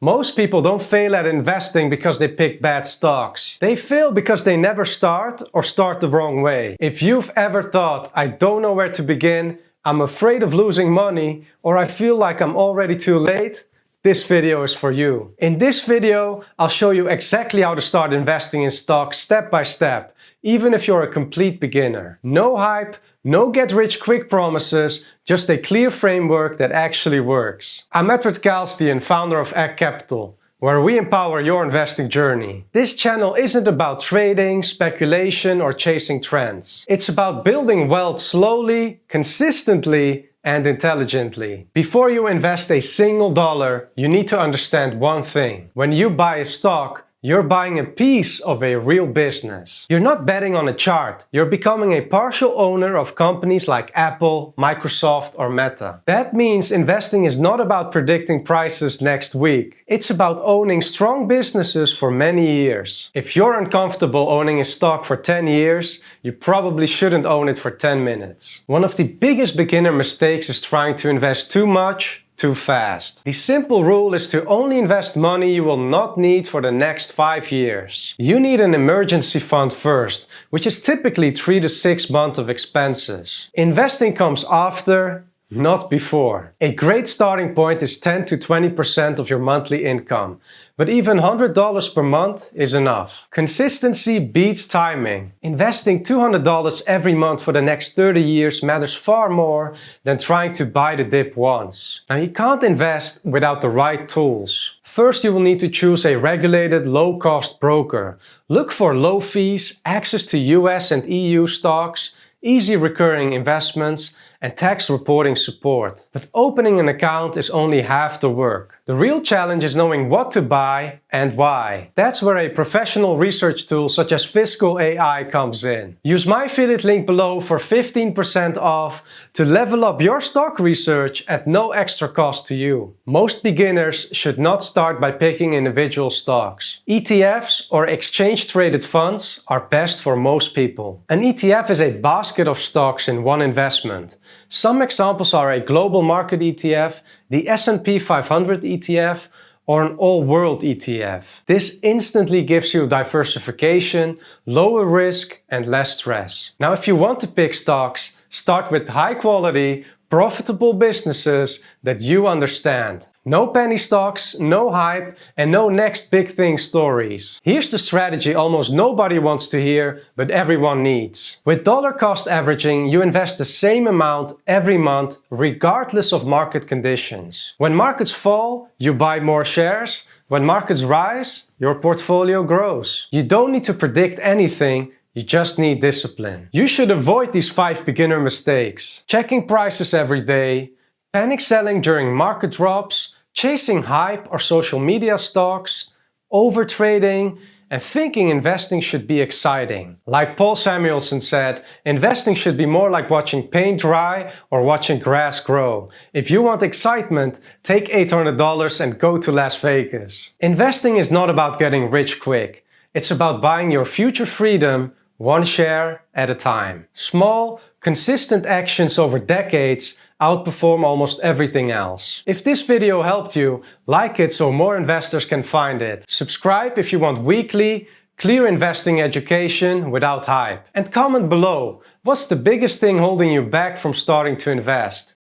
Most people don't fail at investing because they pick bad stocks. They fail because they never start or start the wrong way. If you've ever thought, I don't know where to begin, I'm afraid of losing money, or I feel like I'm already too late, this video is for you. In this video, I'll show you exactly how to start investing in stocks step by step, even if you're a complete beginner. No hype, no get-rich-quick promises, just a clear framework that actually works. I'm Edward Kalstian, founder of Egg Capital, where we empower your investing journey. This channel isn't about trading, speculation, or chasing trends. It's about building wealth slowly, consistently, and intelligently. Before you invest a single dollar, you need to understand one thing. When you buy a stock, you're buying a piece of a real business. You're not betting on a chart. You're becoming a partial owner of companies like Apple, Microsoft, or Meta. That means investing is not about predicting prices next week. It's about owning strong businesses for many years. If you're uncomfortable owning a stock for 10 years, you probably shouldn't own it for 10 minutes. One of the biggest beginner mistakes is trying to invest too much, too fast. The simple rule is to only invest money you will not need for the next 5 years. You need an emergency fund first, which is typically 3 to 6 months of expenses. Investing comes after, not before. A great starting point is 10 to 20% of your monthly income, but even $100 per month is enough. Consistency beats timing. Investing $200 every month for the next 30 years matters far more than trying to buy the dip once. Now, you can't invest without the right tools. First, you will need to choose a regulated, low-cost broker. Look for low fees, access to US and EU stocks, easy recurring investments, and tax reporting support. But opening an account is only half the work. The real challenge is knowing what to buy and why. That's where a professional research tool such as Fiscal.ai comes in. Use my affiliate link below for 15% off to level up your stock research at no extra cost to you. Most beginners should not start by picking individual stocks. ETFs, or exchange-traded funds, are best for most people. An ETF is a basket of stocks in one investment. Some examples are a global market ETF, the S&P 500 ETF, or an all-world ETF. This instantly gives you diversification, lower risk, and less stress. Now, if you want to pick stocks, start with high-quality, profitable businesses that you understand. No penny stocks, no hype, and no next big thing stories. Here's the strategy almost nobody wants to hear, but everyone needs. With dollar cost averaging, you invest the same amount every month, regardless of market conditions. When markets fall, you buy more shares. When markets rise, your portfolio grows. You don't need to predict anything. You just need discipline. You should avoid these 5 beginner mistakes. Checking prices every day, panic selling during market drops, chasing hype or social media stocks, overtrading, and thinking investing should be exciting. Like Paul Samuelson said, investing should be more like watching paint dry or watching grass grow. If you want excitement, take $800 and go to Las Vegas. Investing is not about getting rich quick. It's about buying your future freedom one share at a time. Small, consistent actions over decades outperform almost everything else. If this video helped you, like it so more investors can find it. Subscribe if you want weekly, clear investing education without hype. And comment below, what's the biggest thing holding you back from starting to invest?